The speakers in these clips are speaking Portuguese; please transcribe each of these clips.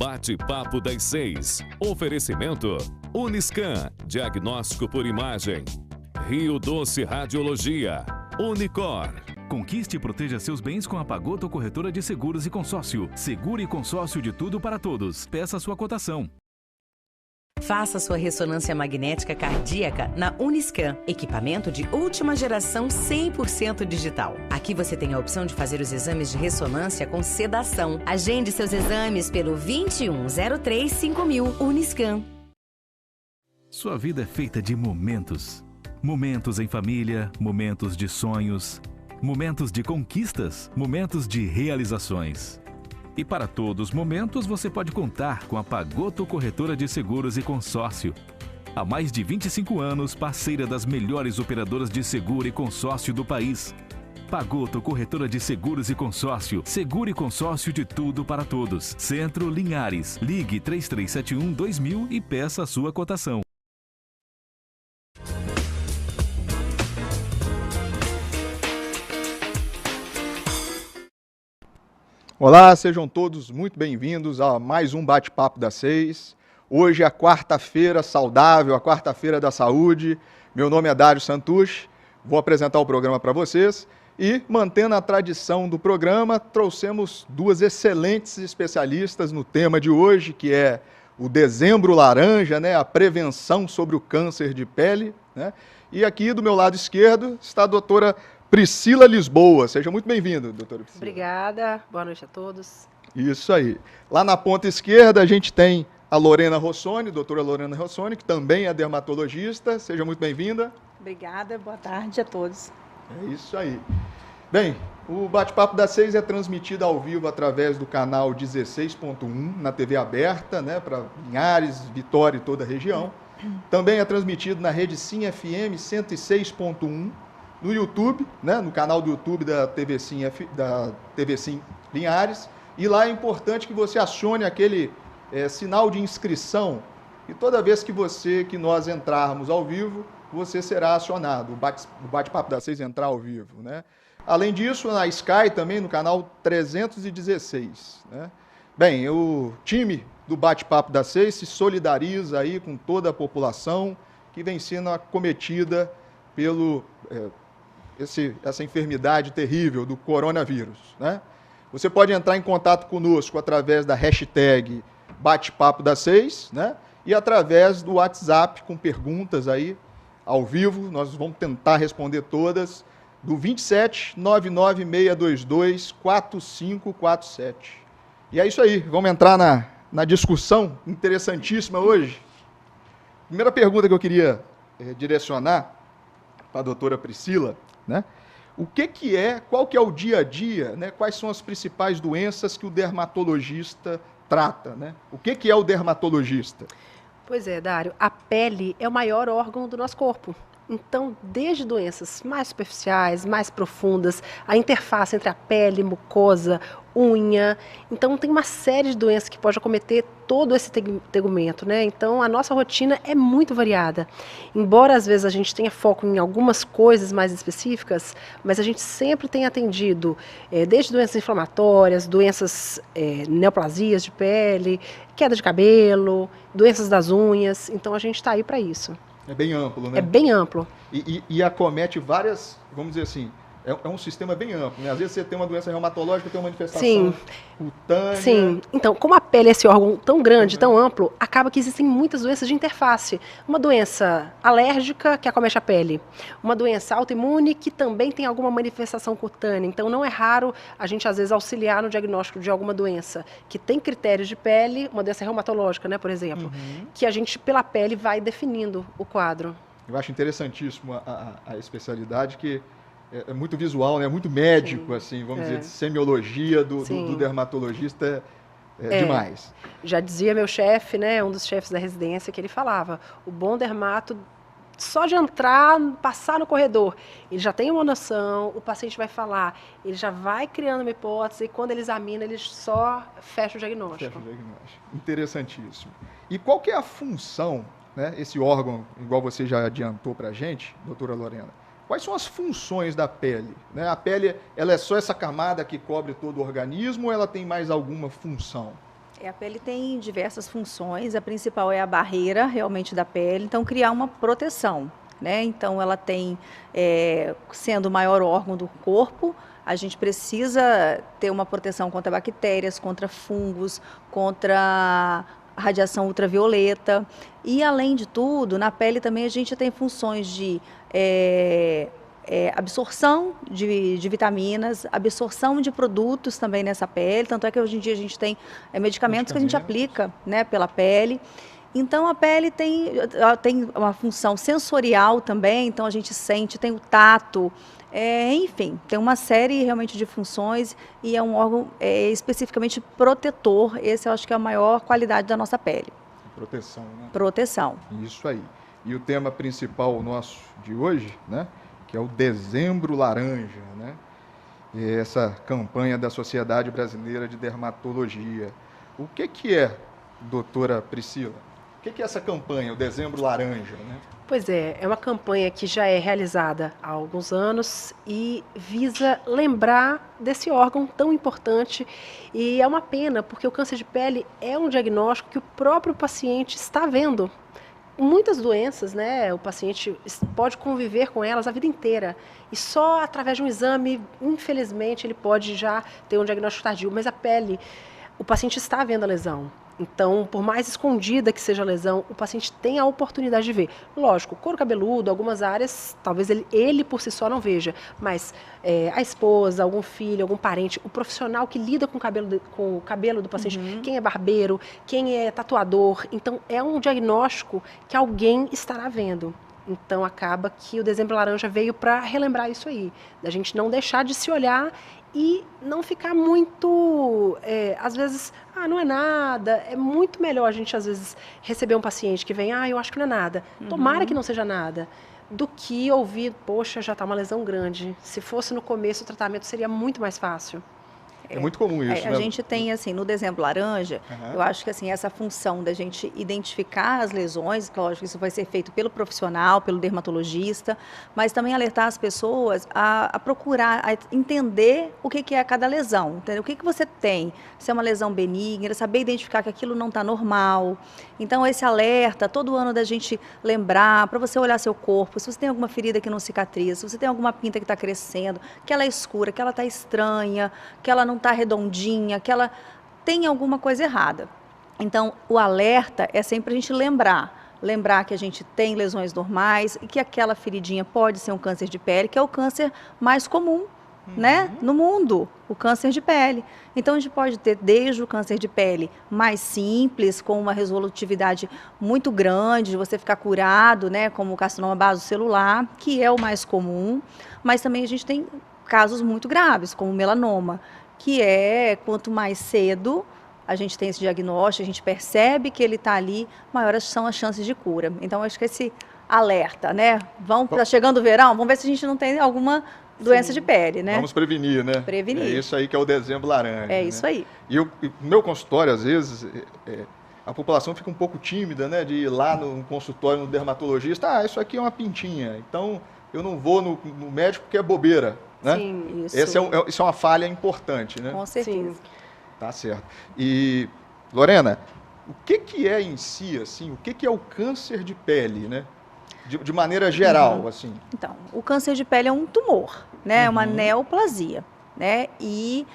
Bate-papo das 6. Oferecimento Uniscan, diagnóstico por imagem. Rio Doce Radiologia. Unicor. Conquiste e proteja seus bens com a Pagoto Corretora de Seguros e Consórcio. Seguro e consórcio de tudo para todos. Peça sua cotação. Faça sua ressonância magnética cardíaca na Uniscan, equipamento de última geração 100% digital. Aqui você tem a opção de fazer os exames de ressonância com sedação. Agende seus exames pelo 2103-5000 Uniscan. Sua vida é feita de momentos. Momentos em família, momentos de sonhos, momentos de conquistas, momentos de realizações. E para todos os momentos você pode contar com a Pagoto Corretora de Seguros e Consórcio. Há mais de 25 anos, parceira das melhores operadoras de seguro e consórcio do país. Pagoto Corretora de Seguros e Consórcio. Seguro e consórcio de tudo para todos. Centro Linhares. Ligue 3371-2000 e peça a sua cotação. Olá, sejam todos muito bem-vindos a mais um Bate-Papo das 6. Hoje é a quarta-feira saudável, a quarta-feira da saúde. Meu nome é Dário Santucci, vou apresentar o programa para vocês e, mantendo a tradição do programa, trouxemos duas excelentes especialistas no tema de hoje, que é o Dezembro Laranja, né, a prevenção sobre o câncer de pele, né? E aqui do meu lado esquerdo está a doutora Priscila Lisboa. Seja muito bem-vindo, doutora Priscila. Obrigada, boa noite a todos. Isso aí. Lá na ponta esquerda a gente tem a Lorena Rossoni, doutora Lorena Rossoni, que também é dermatologista. Seja muito bem-vinda. Obrigada, boa tarde a todos. É isso aí. Bem, o Bate-Papo das 6 é transmitido ao vivo através do canal 16.1 na TV aberta, né, para Linhares, Vitória e toda a região. Também é transmitido na rede Sim FM 106.1. No YouTube, né, no canal do YouTube da TV Sim Linhares. E lá é importante que você acione aquele sinal de inscrição. E toda vez que nós entrarmos ao vivo, você será acionado. O Bate-Papo das 6 entrar ao vivo, né? Além disso, na Sky também, no canal 316. Né? Bem, o time do Bate-Papo das 6 se solidariza aí com toda a população que vem sendo acometida pelo essa enfermidade terrível do coronavírus, né? Você pode entrar em contato conosco através da hashtag Bate-Papo das 6, né? E através do WhatsApp com perguntas aí ao vivo, nós vamos tentar responder todas, do 27 99622 4547. E é isso aí, vamos entrar na discussão interessantíssima hoje. Primeira pergunta que eu queria direcionar para a doutora Priscila, né? Qual que é o dia a dia, né? Quais são as principais doenças que o dermatologista trata, né? O que é o dermatologista? Pois é, Dário, a pele é o maior órgão do nosso corpo. Então, desde doenças mais superficiais, mais profundas, a interface entre a pele, mucosa, unha. Então, tem uma série de doenças que pode acometer todo esse tegumento, né? Então, a nossa rotina é muito variada. Embora, às vezes, a gente tenha foco em algumas coisas mais específicas, mas a gente sempre tem atendido desde doenças inflamatórias, doenças neoplasias de pele, queda de cabelo, doenças das unhas. Então, a gente está aí para isso. É bem amplo, né? É bem amplo. E acomete várias, vamos dizer assim, é um sistema bem amplo, né? Às vezes você tem uma doença reumatológica, tem uma manifestação cutânea. Sim. Então, como a pele é esse órgão tão grande, tão amplo, acaba que existem muitas doenças de interface. Uma doença alérgica que acomete a pele. Uma doença autoimune que também tem alguma manifestação cutânea. Então, não é raro a gente, às vezes, auxiliar no diagnóstico de alguma doença que tem critérios de pele, uma doença reumatológica, né, por exemplo, que a gente, pela pele, vai definindo o quadro. Eu acho interessantíssimo a especialidade que é muito visual, né? Muito médico, assim, vamos dizer, semiologia do dermatologista demais. Já dizia meu chefe, né, um dos chefes da residência, que ele falava, o bom dermato, só de entrar, passar no corredor, ele já tem uma noção, o paciente vai falar, ele já vai criando uma hipótese, e quando ele examina, ele só fecha o diagnóstico. Fecha o diagnóstico. Interessantíssimo. E qual que é a função, né, esse órgão, igual você já adiantou para a gente, doutora Lorena, quais são as funções da pele? Né? A pele, ela é só essa camada que cobre todo o organismo ou ela tem mais alguma função? A pele tem diversas funções, a principal é a barreira realmente da pele, então criar uma proteção, né? Então ela tem, sendo o maior órgão do corpo, a gente precisa ter uma proteção contra bactérias, contra fungos, contra radiação ultravioleta. E, além de tudo, na pele também a gente tem funções de absorção de vitaminas, absorção de produtos também nessa pele. Tanto é que hoje em dia a gente tem medicamentos que a gente aplica, né, pela pele. Então, a pele ela tem uma função sensorial também, então a gente sente, tem o tato, enfim, tem uma série realmente de funções e é um órgão especificamente protetor. Esse eu acho que é a maior qualidade da nossa pele. Proteção, né? Proteção. Isso aí. E o tema principal nosso de hoje, né, que é o Dezembro Laranja, né? E essa campanha da Sociedade Brasileira de Dermatologia. O que é, doutora Priscila? O que é essa campanha, o Dezembro Laranja, né? Pois é uma campanha que já é realizada há alguns anos e visa lembrar desse órgão tão importante. E é uma pena, porque o câncer de pele é um diagnóstico que o próprio paciente está vendo. Muitas doenças, né, o paciente pode conviver com elas a vida inteira. E só através de um exame, infelizmente, ele pode já ter um diagnóstico tardio. Mas a pele, o paciente está vendo a lesão. Então, por mais escondida que seja a lesão, o paciente tem a oportunidade de ver. Lógico, couro cabeludo, algumas áreas, talvez ele por si só não veja, mas a esposa, algum filho, algum parente, o profissional que lida com o cabelo do paciente, quem é barbeiro, quem é tatuador, então é um diagnóstico que alguém estará vendo. Então, acaba que o Dezembro Laranja veio para relembrar isso aí, da gente não deixar de se olhar e não ficar muito, às vezes, não é nada. É muito melhor a gente, às vezes, receber um paciente que vem, eu acho que não é nada, tomara que não seja nada, do que ouvir, poxa, já está uma lesão grande. Se fosse no começo, o tratamento seria muito mais fácil. É muito comum isso, né? A gente tem, assim, no Dezembro Laranja, eu acho que, assim, essa função da gente identificar as lesões, lógico, isso vai ser feito pelo profissional, pelo dermatologista, mas também alertar as pessoas a procurar, a entender o que é cada lesão, entendeu? O que você tem, se é uma lesão benigna, saber identificar que aquilo não está normal. Então, esse alerta, todo ano da gente lembrar, para você olhar seu corpo, se você tem alguma ferida que não cicatriza, se você tem alguma pinta que está crescendo, que ela é escura, que ela está estranha, que ela não está redondinha, que ela tem alguma coisa errada. Então, o alerta é sempre a gente lembrar que a gente tem lesões normais e que aquela feridinha pode ser um câncer de pele, que é o câncer mais comum, né, no mundo, o câncer de pele. Então, a gente pode ter desde o câncer de pele mais simples, com uma resolutividade muito grande, de você ficar curado, né, como o carcinoma basocelular, que é o mais comum, mas também a gente tem casos muito graves, como o melanoma, que quanto mais cedo a gente tem esse diagnóstico, a gente percebe que ele está ali, maiores são as chances de cura. Então, acho que esse alerta, né? Tá chegando o verão, vamos ver se a gente não tem alguma doença de pele, né? Vamos prevenir, né? Prevenir. É isso aí que é o Dezembro Laranja. É isso aí. E no meu consultório, às vezes, a população fica um pouco tímida, né? De ir lá no consultório, no dermatologista, isso aqui é uma pintinha, então eu não vou no médico porque é bobeira. Né? Sim, isso. Isso é uma falha importante, né? Com certeza. Sim. Tá certo. E, Lorena, o que é em si, assim, o que é o câncer de pele, né? De maneira geral, assim. Então, o câncer de pele é um tumor, né? É uma neoplasia, né? E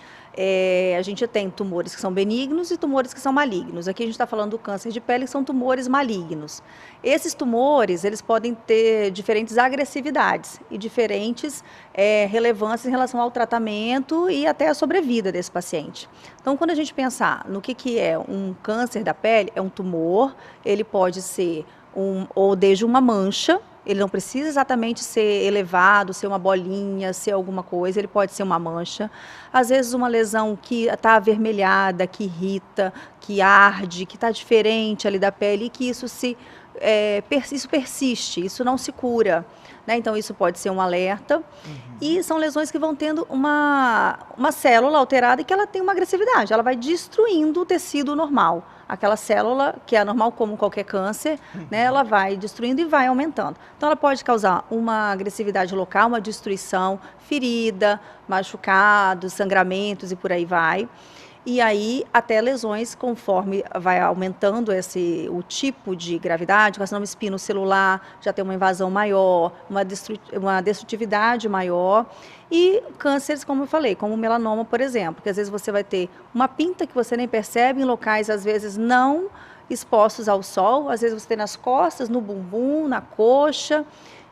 a gente tem tumores que são benignos e tumores que são malignos. Aqui a gente está falando do câncer de pele, que são tumores malignos. Esses tumores, eles podem ter diferentes agressividades e diferentes relevâncias em relação ao tratamento e até a sobrevida desse paciente. Então, quando a gente pensar no que é um câncer da pele, é um tumor, ele pode ser ou desde uma mancha. Ele não precisa exatamente ser elevado, ser uma bolinha, ser alguma coisa, ele pode ser uma mancha. Às vezes uma lesão que está avermelhada, que irrita, que arde, que está diferente ali da pele e que isso persiste, isso não se cura, né? Então isso pode ser um alerta. E são lesões que vão tendo uma célula alterada e que ela tem uma agressividade, ela vai destruindo o tecido normal. Aquela célula, que é normal como qualquer câncer, né, ela vai destruindo e vai aumentando. Então, ela pode causar uma agressividade local, uma destruição, ferida, machucados, sangramentos e por aí vai. E aí, até lesões, conforme vai aumentando o tipo de gravidade, o carcinoma espinocelular já tem uma invasão maior, uma destrutividade maior. E cânceres, como eu falei, como o melanoma, por exemplo, que às vezes você vai ter uma pinta que você nem percebe em locais, às vezes, não expostos ao sol. Às vezes você tem nas costas, no bumbum, na coxa,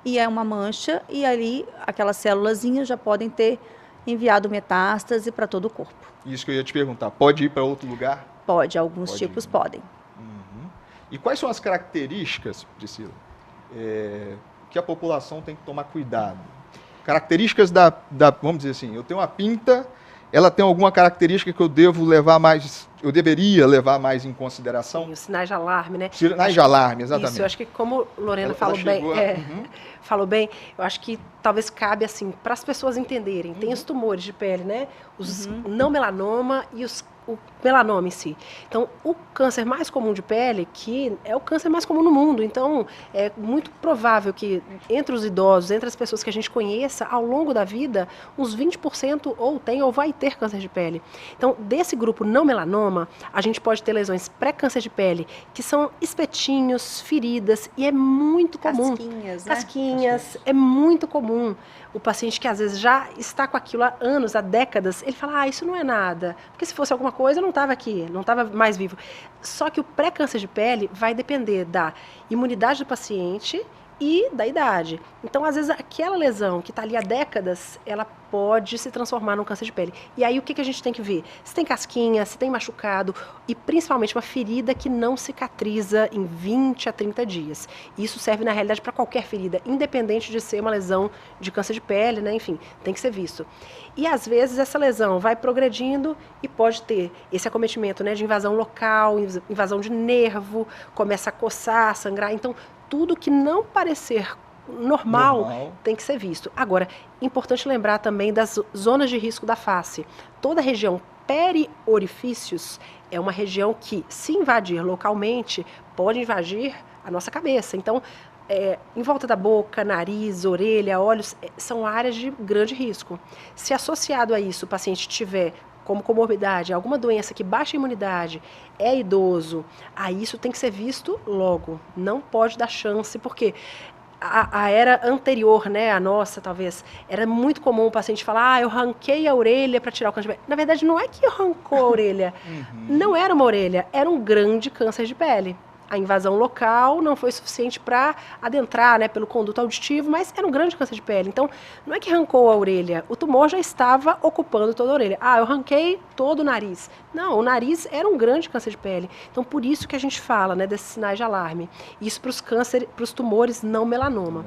e é uma mancha, e ali aquelas célulazinhas já podem ter enviado metástase para todo o corpo. Isso que eu ia te perguntar, pode ir para outro lugar? Pode, alguns tipos podem. Uhum. E quais são as características, Priscila, que a população tem que tomar cuidado? Características vamos dizer assim, eu tenho uma pinta, ela tem alguma característica que eu deveria levar mais em consideração? Sim, os sinais de alarme, né? Sinais de alarme, exatamente. Isso, eu acho que como Lorena falou bem, eu acho que talvez cabe assim, para as pessoas entenderem, tem os tumores de pele, né? Os não melanoma e o melanoma em si. Então, o câncer mais comum de pele, que é o câncer mais comum no mundo, então é muito provável que entre os idosos, entre as pessoas que a gente conheça, ao longo da vida, uns 20% ou tem ou vai ter câncer de pele. Então, desse grupo não melanoma, a gente pode ter lesões pré-câncer de pele, que são espetinhos, feridas, e é muito comum. Casquinhas, né? Casquinhas, é muito comum. O paciente que às vezes já está com aquilo há anos, há décadas, ele fala, isso não é nada, porque se fosse alguma coisa eu não estava aqui, não estava mais vivo. Só que o pré-câncer de pele vai depender da imunidade do paciente e da idade. Então, às vezes, aquela lesão que está ali há décadas, ela pode se transformar num câncer de pele. E aí, o que a gente tem que ver? Se tem casquinha, se tem machucado e, principalmente, uma ferida que não cicatriza em 20 a 30 dias. Isso serve, na realidade, para qualquer ferida, independente de ser uma lesão de câncer de pele, né? Enfim, tem que ser visto. E, às vezes, essa lesão vai progredindo e pode ter esse acometimento, né, de invasão local, invasão de nervo, começa a coçar, sangrar. Então, tudo que não parecer normal tem que ser visto. Agora, importante lembrar também das zonas de risco da face. Toda a região periorifícios é uma região que, se invadir localmente, pode invadir a nossa cabeça. Então, em volta da boca, nariz, orelha, olhos, são áreas de grande risco. Se associado a isso o paciente tiver como comorbidade, alguma doença que baixa a imunidade, é idoso, aí isso tem que ser visto logo. Não pode dar chance, porque a era anterior, né, a nossa, talvez, era muito comum o paciente falar, eu ranquei a orelha para tirar o câncer de pele. Na verdade, não é que arrancou a orelha, não era uma orelha, era um grande câncer de pele. A invasão local não foi suficiente para adentrar, né, pelo conduto auditivo, mas era um grande câncer de pele. Então, não é que arrancou a orelha, o tumor já estava ocupando toda a orelha. Eu arranquei todo o nariz. Não, o nariz era um grande câncer de pele. Então, por isso que a gente fala, né, desses sinais de alarme. Isso para os tumores não melanoma.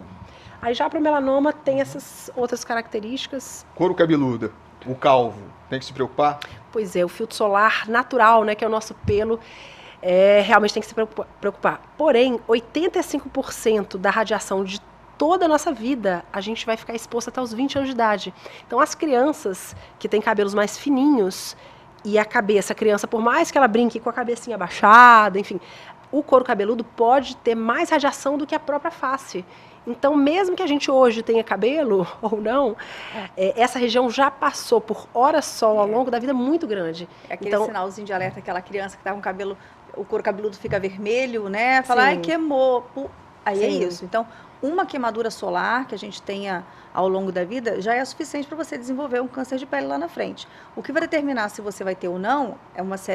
Aí já para o melanoma tem essas outras características. Couro cabeludo, o calvo, tem que se preocupar? Pois é, o filtro solar natural, né, que é o nosso pelo, realmente tem que se preocupar. Porém, 85% da radiação de toda a nossa vida, a gente vai ficar exposto até os 20 anos de idade. Então, as crianças que têm cabelos mais fininhos e a criança, por mais que ela brinque com a cabecinha abaixada, enfim, o couro cabeludo pode ter mais radiação do que a própria face. Então, mesmo que a gente hoje tenha cabelo ou não, essa região já passou por horas-sol ao longo da vida muito grande. É aquele sinalzinho de alerta, aquela criança que está com cabelo, o couro cabeludo fica vermelho, né? Fala, queimou. Aí é isso. Então, uma queimadura solar que a gente tenha ao longo da vida já é suficiente para você desenvolver um câncer de pele lá na frente. O que vai determinar se você vai ter ou não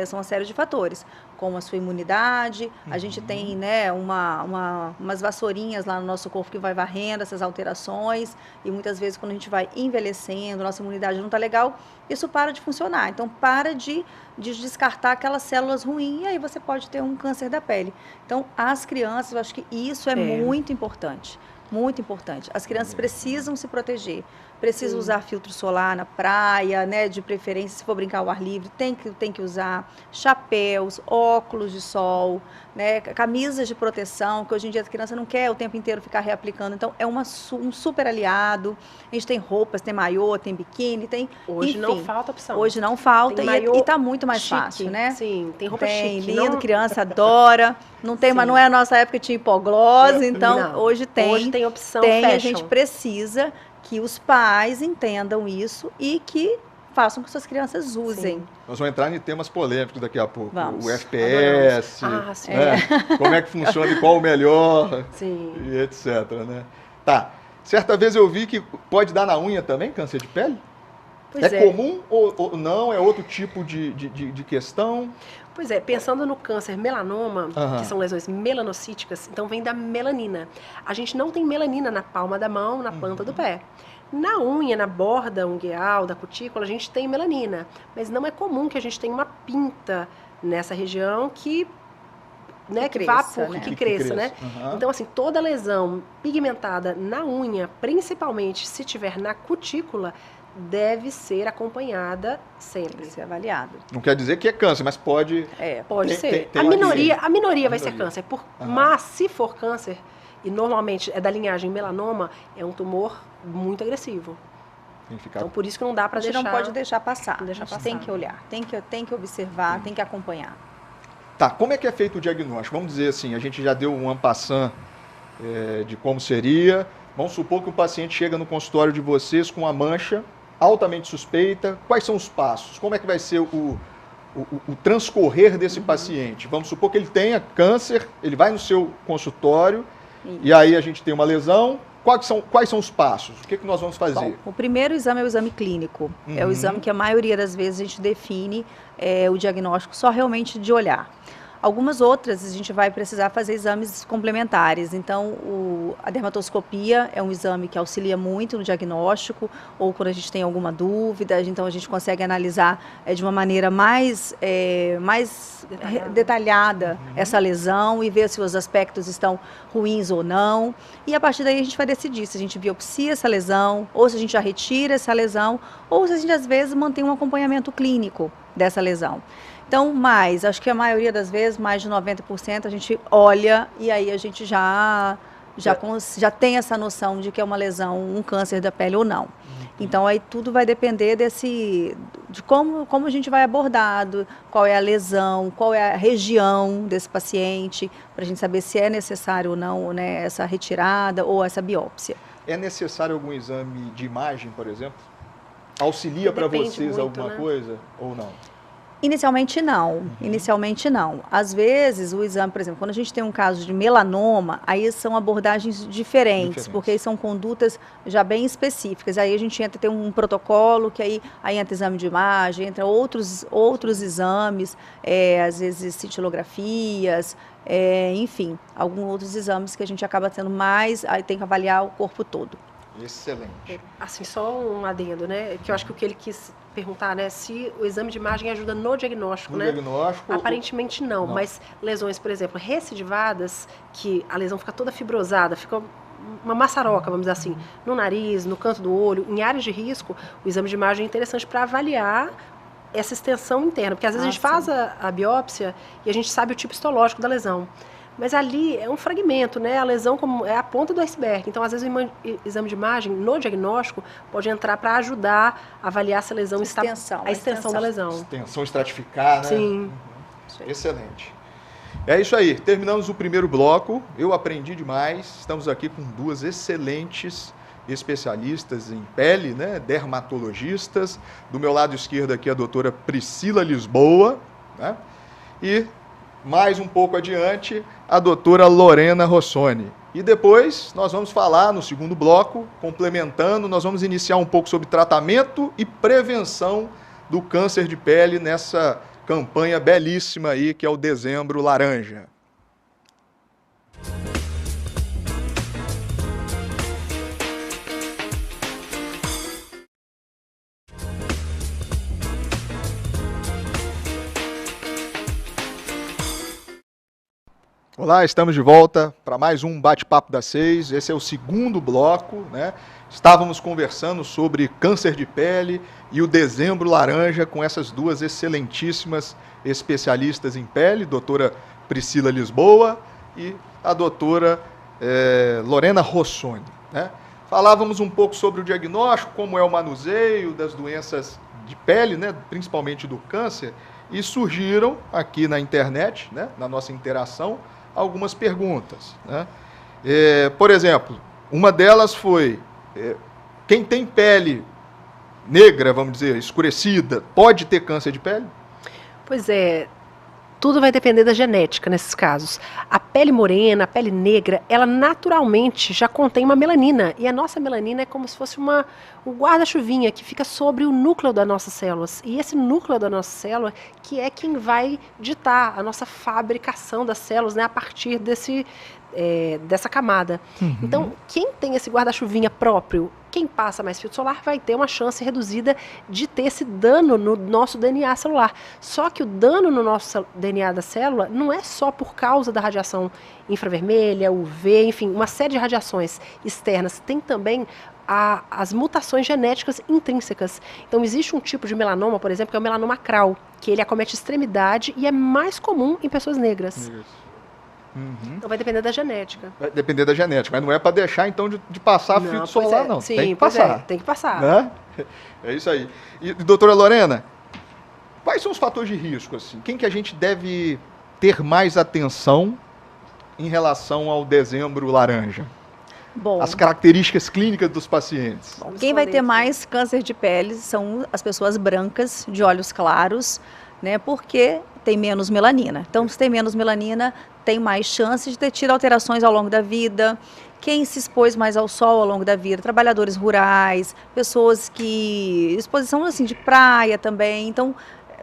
são uma série de fatores, como a sua imunidade, a gente tem, né, umas vassourinhas lá no nosso corpo que vai varrendo essas alterações, e muitas vezes quando a gente vai envelhecendo, nossa imunidade não está legal, isso para de funcionar. Então, para de descartar aquelas células ruins, e aí você pode ter um câncer da pele. Então, as crianças, eu acho que isso é muito importante. Muito importante. As crianças precisam se proteger, precisam usar filtro solar na praia, né? De preferência, se for brincar ao ar livre, tem que usar chapéus, óculos de sol, né? Camisas de proteção, que hoje em dia a criança não quer o tempo inteiro ficar reaplicando, então é um super aliado. A gente tem roupas, tem maiô, tem biquíni, tem... Hoje enfim, não falta opção. Hoje não falta, e está muito mais chique, fácil, né? Sim, tem roupa chique. lindo, criança adora. Não tem, mas não é a nossa época que tinha hipoglose, então hoje tem. Hoje tem opção fashion. fashion. A gente precisa que os pais entendam isso e que façam que suas crianças usem. Sim. Nós vamos entrar em temas polêmicos daqui a pouco. Vamos. O FPS, sim. como é que funciona e qual o melhor, Sim. e etc. Né? Tá. Certa vez eu vi que pode dar na unha também, câncer de pele? Pois é. Comum ou não? É outro tipo de questão? Pois é, pensando no câncer melanoma, que são lesões melanocíticas, então vem da melanina. A gente não tem melanina na palma da mão, na planta do pé. Na unha, na borda ungueal, da cutícula, a gente tem melanina, mas não é comum que a gente tenha uma pinta nessa região que cresça, né? Então, assim, toda lesão pigmentada na unha, principalmente se tiver na cutícula, deve ser acompanhada sempre. Tem que ser avaliado. Não quer dizer que é câncer, mas pode... Pode ser. Tem a minoria vai ser câncer. Mas se for câncer, e normalmente é da linhagem melanoma, é um tumor muito agressivo. Tem que ficar... Então, por isso que não dá para deixar... A gente não pode deixar passar. Não deixar a gente passar. tem que olhar, tem que observar, tem que acompanhar. Tá, como é que é feito o diagnóstico? Vamos dizer assim, a gente já deu um en passant de como seria. Vamos supor que o paciente chega no consultório de vocês com uma mancha altamente suspeita. Quais são os passos? Como é que vai ser o transcorrer desse paciente? Vamos supor que ele tenha câncer, ele vai no seu consultório e aí a gente tem uma lesão. Quais são os passos? O que nós vamos fazer? Bom, o primeiro exame é o exame clínico. É o exame que a maioria das vezes a gente define o diagnóstico só realmente de olhar. Algumas outras a gente vai precisar fazer exames complementares. Então, a dermatoscopia é um exame que auxilia muito no diagnóstico, ou quando a gente tem alguma dúvida, então a gente consegue analisar de uma maneira mais detalhada essa lesão e ver se os aspectos estão ruins ou não. E a partir daí a gente vai decidir se a gente biopsia essa lesão, ou se a gente já retira essa lesão, ou se a gente às vezes mantém um acompanhamento clínico dessa lesão. Então, acho que a maioria das vezes, mais de 90%, a gente olha e aí a gente já tem essa noção de que é uma lesão, um câncer da pele ou não. Então, aí tudo vai depender de como a gente vai abordar, qual é a lesão, qual é a região desse paciente, para a gente saber se é necessário ou não, né, essa retirada ou essa biópsia. É necessário algum exame de imagem, por exemplo? Auxilia para vocês muito, alguma né? coisa ou não? Inicialmente não. Às vezes o exame, por exemplo, quando a gente tem um caso de melanoma, aí são abordagens diferentes. Porque aí são condutas já bem específicas. Aí a gente tem um protocolo que aí entra exame de imagem, entra outros exames, às vezes cintilografias, enfim, alguns outros exames que a gente acaba tendo mais, aí tem que avaliar o corpo todo. Excelente. Assim, só um adendo, né? Que eu acho que o que ele quis perguntar, né? Se o exame de imagem ajuda no diagnóstico, né? Diagnóstico? Aparentemente não, mas lesões, por exemplo, recidivadas, que a lesão fica toda fibrosada, fica uma maçaroca, vamos dizer assim, no nariz, no canto do olho, em áreas de risco, o exame de imagem é interessante para avaliar essa extensão interna, porque às vezes a gente faz a biópsia e a gente sabe o tipo histológico da lesão. Mas ali é um fragmento, né? A lesão é a ponta do iceberg. Então, às vezes, o exame de imagem no diagnóstico pode entrar para ajudar a avaliar se a lesão está... A extensão da lesão. Extensão estratificar, né? Sim. Excelente. É isso aí. Terminamos o primeiro bloco. Eu aprendi demais. Estamos aqui com duas excelentes especialistas em pele, né? Dermatologistas. Do meu lado esquerdo aqui a doutora Priscila Lisboa, né? E mais um pouco adiante, a doutora Lorena Rossoni. E depois nós vamos falar no segundo bloco, complementando, nós vamos iniciar um pouco sobre tratamento e prevenção do câncer de pele nessa campanha belíssima aí que é o Dezembro Laranja. Olá, estamos de volta para mais um Bate-Papo das 6. Esse é o segundo bloco, né? Estávamos conversando sobre câncer de pele e o Dezembro Laranja com essas duas excelentíssimas especialistas em pele, doutora Priscila Lisboa e a doutora Lorena Rossoni, né? Falávamos um pouco sobre o diagnóstico, como é o manuseio das doenças de pele, né? Principalmente do câncer, e surgiram aqui na internet, né? Na nossa interação, algumas perguntas, né? Por exemplo, uma delas foi, quem tem pele negra, vamos dizer, escurecida, pode ter câncer de pele? Pois é, tudo vai depender da genética nesses casos. A pele morena, a pele negra, ela naturalmente já contém uma melanina. E a nossa melanina é como se fosse um guarda-chuvinha que fica sobre o núcleo das nossas células. E esse núcleo da nossa célula que é quem vai ditar a nossa fabricação das células, né, a partir dessa camada. Então, quem tem esse guarda-chuvinha próprio, quem passa mais filtro solar vai ter uma chance reduzida de ter esse dano no nosso DNA celular. Só que o dano no nosso DNA da célula não é só por causa da radiação infravermelha, UV, enfim, uma série de radiações externas. Tem também as mutações genéticas intrínsecas. Então, existe um tipo de melanoma, por exemplo, que é o melanoma acral, que ele acomete extremidade e é mais comum em pessoas negras. Isso. Então vai depender da genética. Vai depender da genética, mas não é para deixar então de passar filtro solar, não. Sim, tem que passar. Tem que passar. Né? É isso aí. E, doutora Lorena, quais são os fatores de risco? Assim? Quem que a gente deve ter mais atenção em relação ao dezembro laranja? Bom, As características clínicas dos pacientes. bom, quem vai ter mais câncer de pele são as pessoas brancas, de olhos claros, né? Porque tem menos melanina. Então, se tem menos melanina, tem mais chance de ter tido alterações ao longo da vida. Quem se expôs mais ao sol ao longo da vida, trabalhadores rurais, pessoas que... exposição assim, de praia também. Então,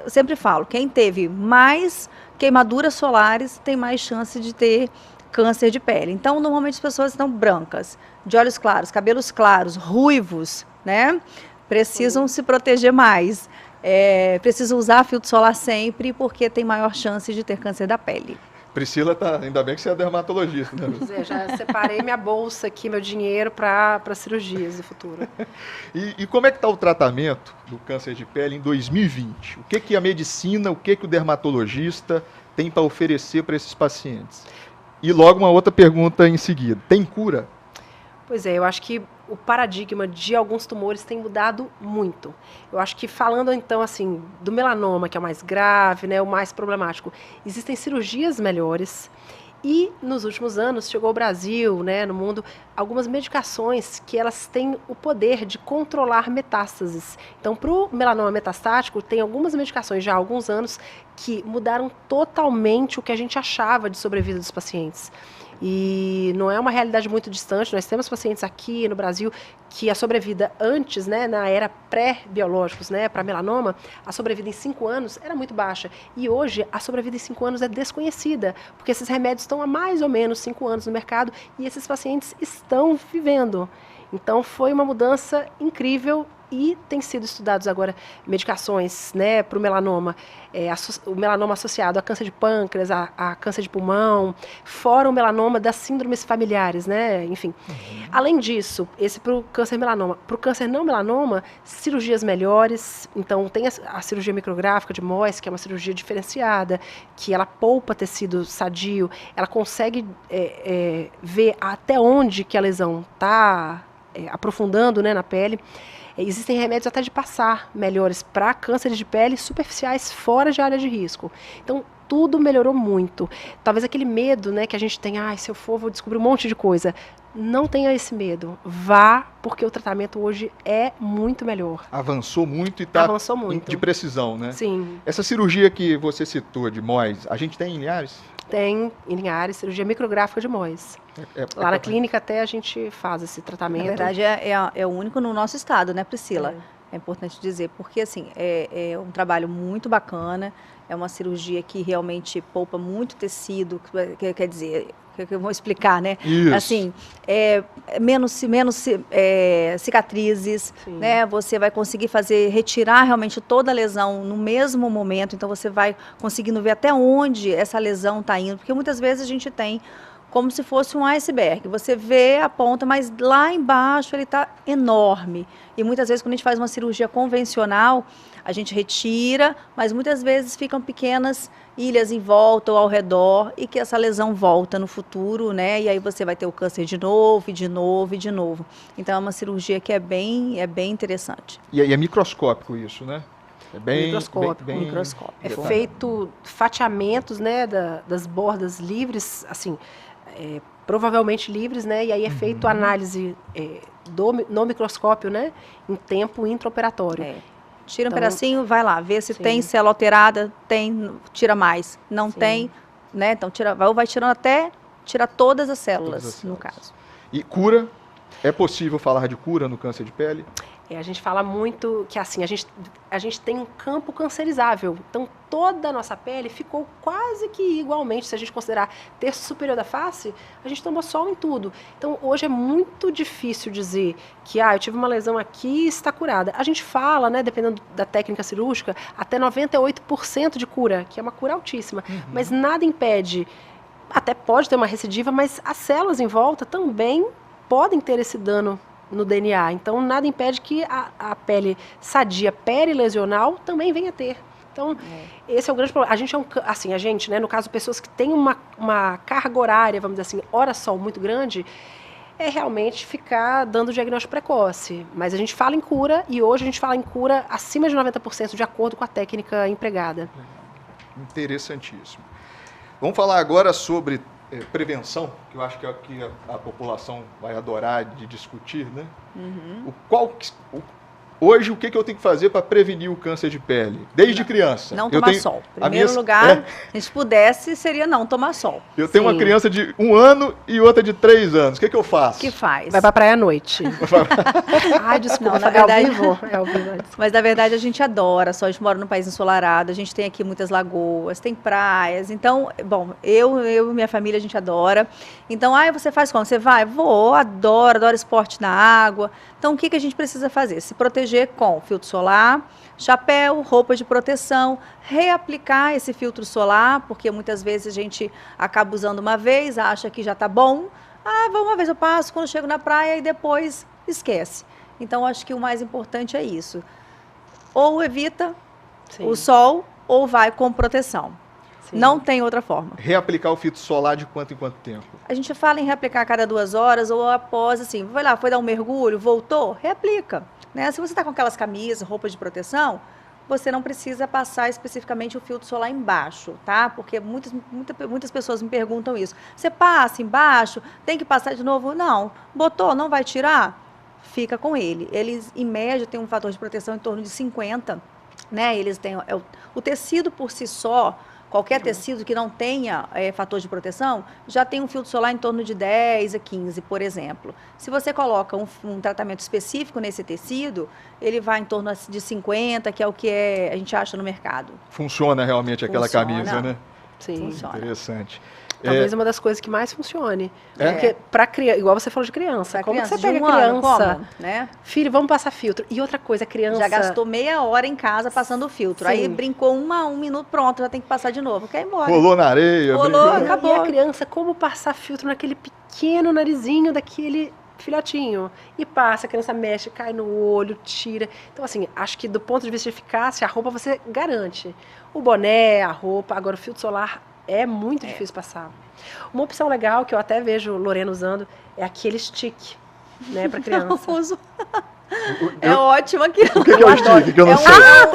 eu sempre falo, quem teve mais queimaduras solares tem mais chance de ter câncer de pele. Então, normalmente as pessoas estão brancas, de olhos claros, cabelos claros, ruivos, né? Precisam se proteger mais. Precisam usar filtro solar sempre, porque tem maior chance de ter câncer da pele. Priscila, ainda bem que você é dermatologista, né? Pois é, já separei minha bolsa aqui, meu dinheiro para cirurgias no futuro. E como é que está o tratamento do câncer de pele em 2020? O que a medicina, o que o dermatologista tem para oferecer para esses pacientes? E logo uma outra pergunta em seguida. Tem cura? Pois é, eu acho que o paradigma de alguns tumores tem mudado muito. Eu acho que falando então assim do melanoma, que é o mais grave, né, o mais problemático, existem cirurgias melhores e nos últimos anos chegou ao Brasil, né, no mundo, algumas medicações que elas têm o poder de controlar metástases. Então, para o melanoma metastático, tem algumas medicações já há alguns anos que mudaram totalmente o que a gente achava de sobrevida dos pacientes. E não é uma realidade muito distante, nós temos pacientes aqui no Brasil que a sobrevida antes, né, na era pré-biológicos, né, para melanoma, a sobrevida em 5 anos era muito baixa. E hoje a sobrevida em 5 anos é desconhecida, porque esses remédios estão há mais ou menos 5 anos no mercado e esses pacientes estão vivendo. Então foi uma mudança incrível e tem sido estudados agora medicações, né, para o melanoma, o melanoma associado a câncer de pâncreas, a câncer de pulmão, fora o melanoma das síndromes familiares, né, enfim. Além disso, esse para o câncer melanoma. Para o câncer não melanoma, cirurgias melhores, então tem a cirurgia micrográfica de Mohs, que é uma cirurgia diferenciada, que ela poupa tecido sadio, ela consegue ver até onde que a lesão está aprofundando, né, na pele. Existem remédios até de passar melhores para cânceres de pele superficiais fora de área de risco. Então, tudo melhorou muito. Talvez aquele medo, né, que a gente tem, se eu for, vou descobrir um monte de coisa. Não tenha esse medo. Vá, porque o tratamento hoje é muito melhor. Avançou muito e está de precisão, né? Sim. Essa cirurgia que você citou de Mohs, a gente tem em Linhares? Tem em Linhares, cirurgia micrográfica de Mohs. Lá na clínica até a gente faz esse tratamento. Na verdade, é o único no nosso estado, né, Priscila? É importante dizer, porque assim, é um trabalho muito bacana, é uma cirurgia que realmente poupa muito tecido, quer dizer, que eu vou explicar, né? Isso. Assim, menos cicatrizes, né? Você vai conseguir retirar realmente toda a lesão no mesmo momento, então você vai conseguindo ver até onde essa lesão está indo, porque muitas vezes a gente tem como se fosse um iceberg. Você vê a ponta, mas lá embaixo ele está enorme. E muitas vezes, quando a gente faz uma cirurgia convencional, a gente retira, mas muitas vezes ficam pequenas ilhas em volta ou ao redor e que essa lesão volta no futuro, né? E aí você vai ter o câncer de novo, e de novo, e de novo. Então, é uma cirurgia que é bem interessante. E é microscópico isso, né? É bem microscópico. É feito fatiamentos, né, das bordas livres, assim, provavelmente livres, né? E aí é feito análise no microscópio, né, em tempo intraoperatório. Tira um pedacinho, vai lá, vê se tem célula alterada, tira mais. Não tem, né? Então vai tirando até tirar todas as células, no caso. E cura? É possível falar de cura no câncer de pele? A gente fala muito que assim, a gente tem um campo cancerizável. Então, toda a nossa pele ficou quase que igualmente. Se a gente considerar terço superior da face, a gente tomou sol em tudo. Então, hoje é muito difícil dizer que eu tive uma lesão aqui e está curada. A gente fala, né, dependendo da técnica cirúrgica, até 98% de cura, que é uma cura altíssima. Mas nada impede, até pode ter uma recidiva, mas as células em volta também podem ter esse dano no DNA. Então, nada impede que a pele sadia perilesional também venha a ter. Então, esse é o grande problema. A gente, né, no caso, pessoas que têm uma carga horária, vamos dizer assim, hora-sol muito grande, é realmente ficar dando diagnóstico precoce. Mas a gente fala em cura, e hoje a gente fala em cura acima de 90% de acordo com a técnica empregada. Interessantíssimo. Vamos falar agora sobre prevenção, que eu acho que é o que a população vai adorar de discutir, né? Hoje, o que eu tenho que fazer para prevenir o câncer de pele? Desde criança. Não tomar sol. Em primeiro lugar, se a gente pudesse, seria não tomar sol. Eu tenho uma criança de 1 ano e outra de 3 anos. O que eu faço? O que faz? Vai pra praia à noite. Ai, desculpa, não, na verdade, ao vivo. Mas, na verdade, a gente adora sol. A gente mora num país ensolarado, a gente tem aqui muitas lagoas, tem praias. Então, bom, eu e minha família, a gente adora. Então, você faz como? Você vai? Vou, adoro esporte na água. Então, o que a gente precisa fazer? Se proteger com filtro solar, chapéu, roupa de proteção, reaplicar esse filtro solar, porque muitas vezes a gente acaba usando uma vez, acha que já está bom. Uma vez eu passo, quando chego na praia e depois esquece. Então, acho que o mais importante é isso. Ou evita o sol, ou vai com proteção. Não tem outra forma. Reaplicar o filtro solar de quanto em quanto tempo? A gente fala em reaplicar a cada 2 horas ou após, assim, foi dar um mergulho, voltou, reaplica. Né? Se você está com aquelas camisas, roupas de proteção, você não precisa passar especificamente o filtro solar embaixo, tá? Porque muitas pessoas me perguntam isso. Você passa embaixo, tem que passar de novo? Não. Botou, não vai tirar? Fica com ele. Eles, em média, têm um fator de proteção em torno de 50, né? Eles têm o tecido por si só. Qualquer tecido que não tenha fator de proteção, já tem um filtro solar em torno de 10 a 15, por exemplo. Se você coloca um tratamento específico nesse tecido, ele vai em torno de 50, que é o que a gente acha no mercado. Funciona realmente aquela camisa, né? Sim. Funciona. Interessante. Talvez uma das coisas que mais funcione. Porque para criança, igual você falou de criança, como que você pega a criança, como, né? Filho, vamos passar filtro. E outra coisa, a criança... Já gastou meia hora em casa passando o filtro. Aí brincou um minuto, pronto, já tem que passar de novo. Quer ir embora. Rolou na areia. Rolou, acabou. E a criança, como passar filtro naquele pequeno narizinho daquele filhotinho? E passa, a criança mexe, cai no olho, tira. Então, assim, acho que do ponto de vista de eficácia, a roupa você garante. O boné, a roupa, agora o filtro solar é muito difícil passar. Uma opção legal, que eu até vejo Lorena usando, é aquele stick, né, para criança. Não uso. É ótimo aqui. O que é o stick? Que eu não sei.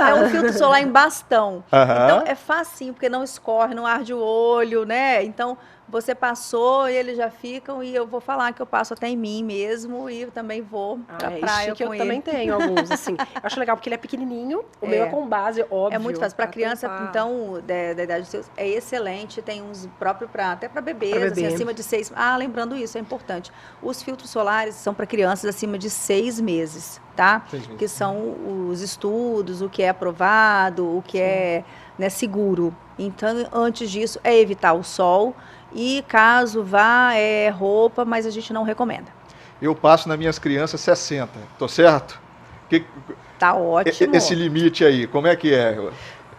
É um filtro solar em bastão. Então, é facinho, porque não escorre, não arde o olho, né? Então, você passou e eles já ficam, e eu vou falar que eu passo até em mim mesmo, e eu também vou pra praia com eu ele. Também tenho alguns, assim. Eu acho legal, porque ele é pequenininho, o meu é com base, óbvio. É muito fácil. Para criança, então, da idade dos seus, é excelente. Tem uns próprios até para bebês, assim, acima de 6... lembrando isso, é importante. Os filtros solares são para crianças acima de 6 meses, tá? 6 meses. Que são os estudos, o que é aprovado, o que é seguro. Então, antes disso, é evitar o sol. E caso vá, roupa, mas a gente não recomenda. Eu passo nas minhas crianças 60, tô certo? Tá ótimo. Esse limite aí, como é que é?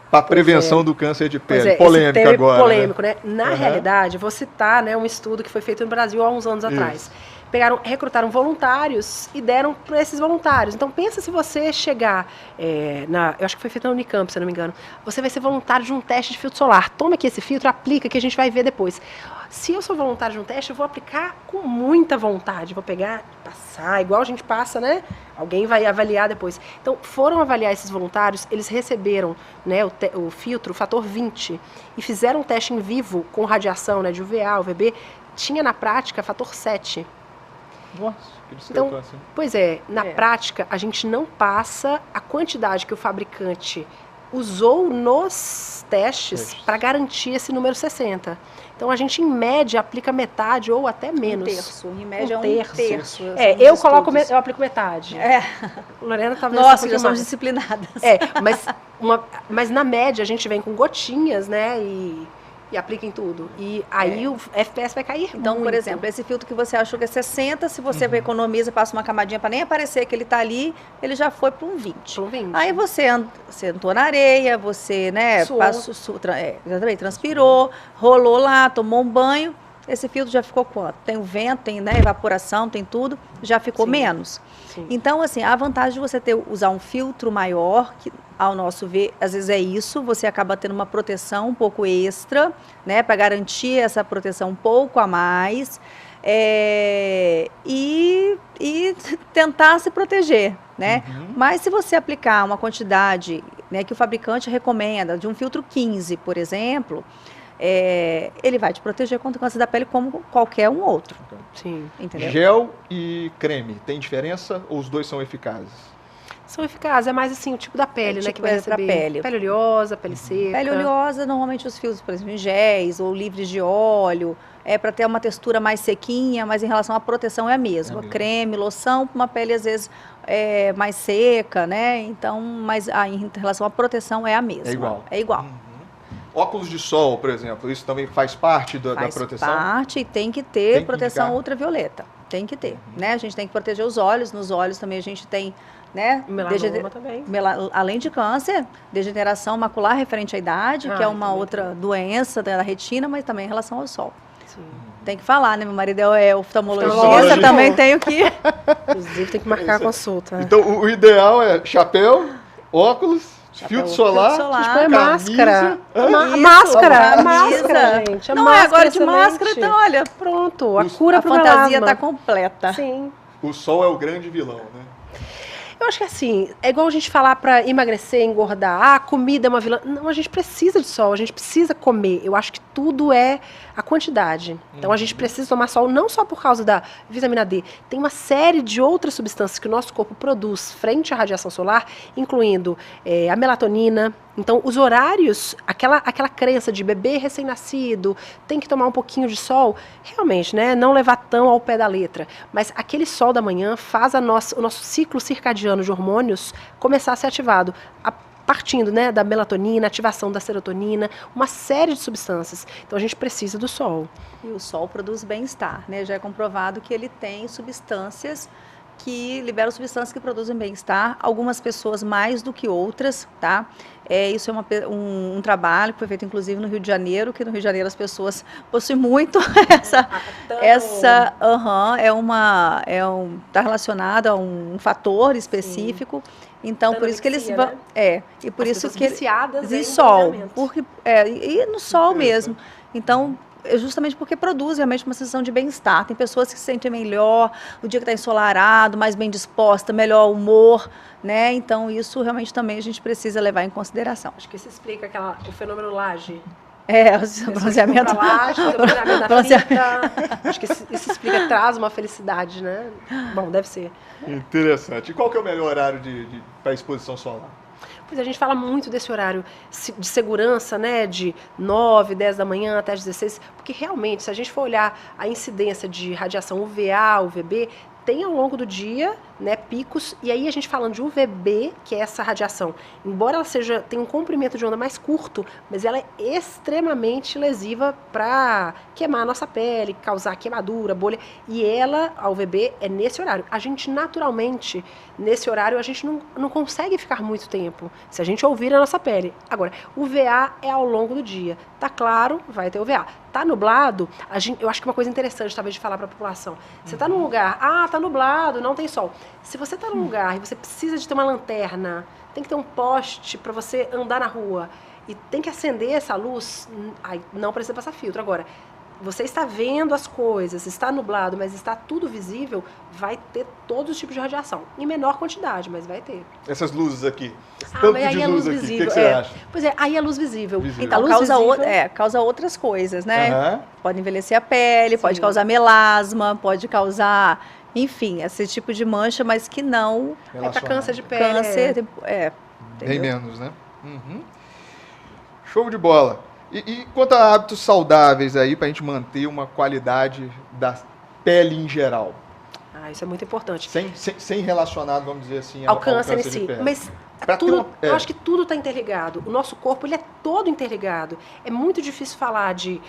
Para prevenção do câncer de pele. Polêmico agora. Polêmico, né? Na realidade, vou citar, né, um estudo que foi feito no Brasil há uns anos atrás. Recrutaram voluntários e deram para esses voluntários. Então, pensa se você chegar, eu acho que foi feito na Unicamp, se eu não me engano, você vai ser voluntário de um teste de filtro solar. Toma aqui esse filtro, aplica, que a gente vai ver depois. Se eu sou voluntário de um teste, eu vou aplicar com muita vontade. Vou pegar, passar, igual a gente passa, né? Alguém vai avaliar depois. Então, foram avaliar esses voluntários, eles receberam, né, o filtro, o fator 20, e fizeram um teste em vivo com radiação, né, de UVA, UVB, tinha na prática fator 7. Nossa, que Então, discrepância. pois é, na prática, a gente não passa a quantidade que o fabricante usou nos testes para garantir esse número 60. Então, a gente, em média, aplica metade ou até menos. Um terço. Em média, terço. um terço. Eu aplico metade. Lorena talvez... Nossa, já somos disciplinadas. Mas na média, a gente vem com gotinhas, né? E aplica em tudo. E aí o FPS vai cair Então, muito. por exemplo, esse filtro que você achou que é 60, se você economiza, passa uma camadinha para nem aparecer que ele está ali, ele já foi para um 20. Aí você sentou na areia, você, né, exatamente, transpirou, rolou lá, tomou um banho, esse filtro já ficou quanto? Tem o vento, tem, né, evaporação, tem tudo, já ficou menos. Sim. Então, assim, a vantagem de você usar um filtro maior, que ao nosso ver, às vezes é isso, você acaba tendo uma proteção um pouco extra, né, para garantir essa proteção um pouco a mais, e tentar se proteger, né? Mas se você aplicar uma quantidade, né, que o fabricante recomenda, de um filtro 15, por exemplo, ele vai te proteger contra o câncer da pele como qualquer um outro. Sim. Entendeu? Gel e creme, tem diferença ou os dois são eficazes? São eficazes, é mais assim o tipo da pele, né? Tipo Que vai receber. pra pele. Pele oleosa, pele seca. Pele oleosa, normalmente os fios, por exemplo, em géis ou livres de óleo, para ter uma textura mais sequinha, mas em relação à proteção é a mesma. Creme, loção, uma pele às vezes mais seca, né? Então, mas em relação à proteção é a mesma. É igual. Óculos de sol, por exemplo, isso também faz parte da proteção? Faz parte e tem que ter proteção ultravioleta. Tem que ter, né? A gente tem que proteger os olhos. Nos olhos também a gente tem, né? Melanoma também. Além de câncer, degeneração macular referente à idade, que é uma outra doença da retina, mas também em relação ao sol. Sim. Tem que falar, né? Meu marido é oftalmologista, também tenho que... Inclusive tem que marcar a consulta. Então, o ideal é chapéu, óculos... Filtro solar, máscara. Máscara, gente. Não é agora de máscara, então olha, pronto, a cura pro melasma. A fantasia tá completa. Sim. O sol é o grande vilão, né? Eu acho que assim, é igual a gente falar para emagrecer, engordar, a comida é uma vilã. Não, a gente precisa de sol, a gente precisa comer. Eu acho que tudo é a quantidade. Então a gente precisa tomar sol não só por causa da vitamina D. Tem uma série de outras substâncias que o nosso corpo produz frente à radiação solar, incluindo a melatonina. Então, os horários, aquela crença de bebê recém-nascido, tem que tomar um pouquinho de sol, realmente, né, não levar tão ao pé da letra. Mas aquele sol da manhã faz o nosso ciclo circadiano de hormônios começar a ser ativado, partindo, né, da melatonina, ativação da serotonina, uma série de substâncias. Então, a gente precisa do sol. E o sol produz bem-estar, né? Já é comprovado que ele tem substâncias que liberam substâncias que produzem bem-estar, algumas pessoas mais do que outras, tá? Isso é um trabalho que foi feito inclusive no Rio de Janeiro, que no Rio de Janeiro as pessoas possuem muito tá relacionado a um fator específico. Sim. Então, por isso que eles vão... Né? E por as isso que viciadas em sol. E no sol mesmo. Então, justamente porque produz realmente uma sensação de bem-estar. Tem pessoas que se sentem melhor no dia que está ensolarado, mais bem disposta, melhor humor, né? Então, isso realmente também a gente precisa levar em consideração. Acho que isso explica o fenômeno laje. O bronzeamento. Acho que isso explica, traz uma felicidade, né? Bom, deve ser. Interessante. E qual que é o melhor horário para exposição solar? Pois a gente fala muito desse horário de segurança, né, de 9, 10 da manhã até as 16, porque realmente, se a gente for olhar a incidência de radiação UVA, UVB, tem ao longo do dia, né, picos, e aí a gente falando de UVB, que é essa radiação, embora ela tenha um comprimento de onda mais curto, mas ela é extremamente lesiva para queimar a nossa pele, causar queimadura, bolha, e a UVB é nesse horário. A gente naturalmente, nesse horário, a gente não consegue ficar muito tempo, se a gente ouvir a nossa pele. Agora, UVA é ao longo do dia. Tá claro, vai ter UVA. Tá nublado, eu acho que uma coisa interessante, talvez, de falar para a população. Você tá num lugar, tá nublado, não tem sol. Se você tá num lugar e você precisa de ter uma lanterna, tem que ter um poste para você andar na rua e tem que acender essa luz, aí não precisa passar filtro. Agora, você está vendo as coisas, está nublado, mas está tudo visível, vai ter todos os tipos de radiação. Em menor quantidade, mas vai ter. Essas luzes aqui, tanto de luz aqui, o que você acha? Pois aí é luz visível. Então, causa outras coisas, né? Pode envelhecer a pele, pode causar melasma, pode causar enfim, esse tipo de mancha, mas que não... É para câncer de pele. Câncer, bem menos, né? Uhum. Show de bola. E quanto a hábitos saudáveis aí, para a gente manter uma qualidade da pele em geral? Isso é muito importante. Sem relacionado, vamos dizer assim, ao câncer em de si. pele. Mas eu acho que tudo está interligado. O nosso corpo, ele é todo interligado. É muito difícil falar de,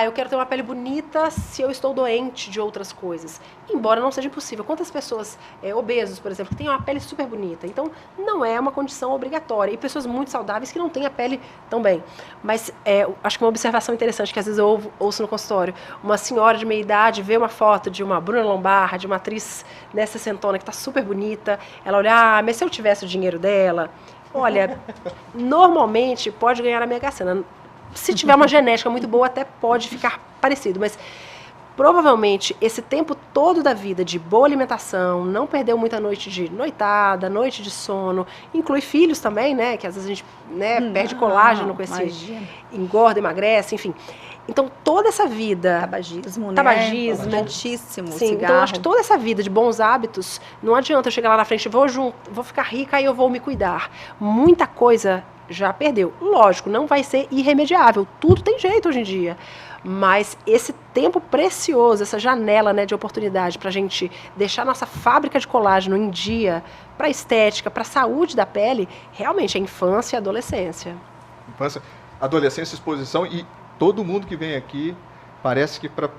eu quero ter uma pele bonita se eu estou doente de outras coisas. Embora não seja impossível. Quantas pessoas obesos, por exemplo, que têm uma pele super bonita? Então, não é uma condição obrigatória. E pessoas muito saudáveis que não têm a pele tão bem. Mas acho que uma observação interessante que às vezes eu ouço no consultório, uma senhora de meia idade vê uma foto de uma Bruna Lombardi, de uma atriz sessentona que está super bonita, ela olha, mas se eu tivesse o dinheiro dela, olha, normalmente pode ganhar a Mega Sena. Se tiver uma genética muito boa, até pode ficar parecido, mas provavelmente esse tempo todo da vida de boa alimentação, não perdeu muita noite de noitada, noite de sono, inclui filhos também, né, que às vezes a gente perde colágeno com esse, engorda, emagrece, enfim. Então, toda essa vida... Tabagismo, Importantíssimo, sim, cigarro. Então, eu acho que toda essa vida de bons hábitos, não adianta eu chegar lá na frente, vou ficar rica e eu vou me cuidar. Muita coisa já perdeu. Lógico, não vai ser irremediável. Tudo tem jeito hoje em dia. Mas esse tempo precioso, essa janela de oportunidade para a gente deixar nossa fábrica de colágeno em dia, para estética, para a saúde da pele, realmente é infância e adolescência. Infância, adolescência, exposição e... Todo mundo que vem aqui parece que para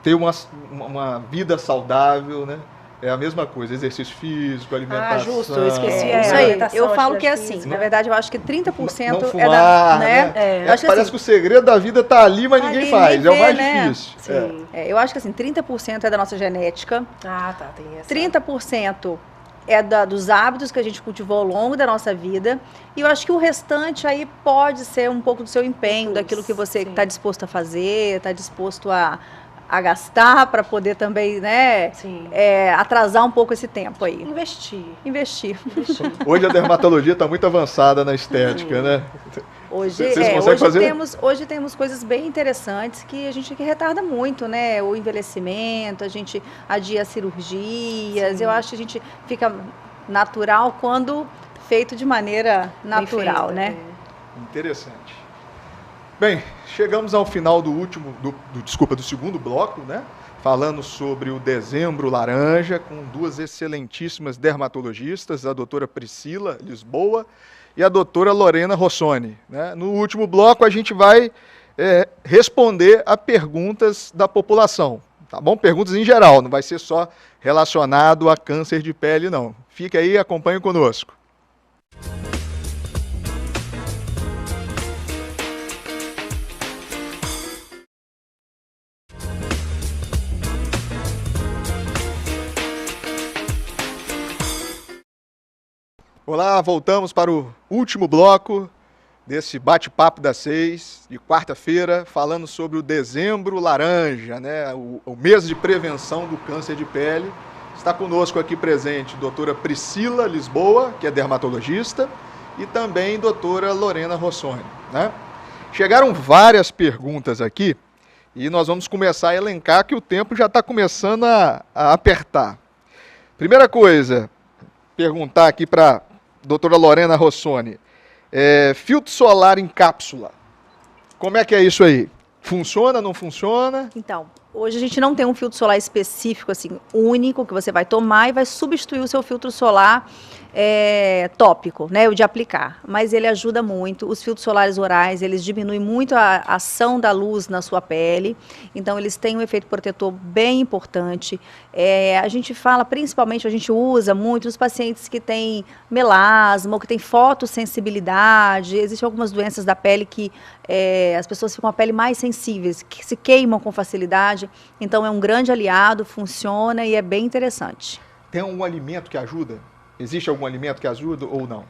ter uma vida saudável, né? É a mesma coisa, exercício físico, alimentação. Justo, eu esqueci. Isso aí. Eu falo que é assim, na verdade eu acho que 30% não fumar, né? Parece que o segredo da vida está ali, mas ninguém faz, é o mais difícil. Sim. Eu acho que assim, 30% é da nossa genética. Tem essa. 30% é dos hábitos que a gente cultivou ao longo da nossa vida. E eu acho que o restante aí pode ser um pouco do seu empenho, daquilo que você está disposto a fazer, está disposto a gastar para poder também, né, atrasar um pouco esse tempo aí. Investir. Hoje a dermatologia está muito avançada na estética, né? Hoje temos coisas bem interessantes que a gente retarda muito, né? O envelhecimento, a gente adia cirurgias. Sim. Eu acho que a gente fica natural quando feito de maneira natural, feita, né? Interessante. Bem, chegamos ao final do segundo bloco, né? Falando sobre o Dezembro Laranja, com duas excelentíssimas dermatologistas, a doutora Priscila Lisboa e a doutora Lorena Rossoni, né? No último bloco, a gente vai responder a perguntas da população, tá bom? Perguntas em geral, não vai ser só relacionado a câncer de pele, não. Fique aí e acompanhe conosco. Olá, voltamos para o último bloco desse bate-papo das 6, de quarta-feira, falando sobre o Dezembro Laranja, né? O mês de prevenção do câncer de pele. Está conosco aqui presente a doutora Priscila Lisboa, que é dermatologista, e também a doutora Lorena Rossoni, né? Chegaram várias perguntas aqui e nós vamos começar a elencar que o tempo já está começando a apertar. Primeira coisa, perguntar aqui para doutora Lorena Rossoni, filtro solar em cápsula, como é que é isso aí? Funciona, não funciona? Então, hoje a gente não tem um filtro solar específico, assim, único, que você vai tomar e vai substituir o seu filtro solar tópico, né, o de aplicar. Mas ele ajuda muito. Os filtros solares orais, eles diminuem muito a ação da luz na sua pele. Então, eles têm um efeito protetor bem importante. A gente fala, principalmente, a gente usa muito nos pacientes que têm melasma ou que têm fotossensibilidade. Existem algumas doenças da pele que as pessoas ficam com a pele mais sensíveis, que se queimam com facilidade. Então, é um grande aliado, funciona e é bem interessante. Tem um alimento que ajuda? Existe algum alimento que ajuda ou não?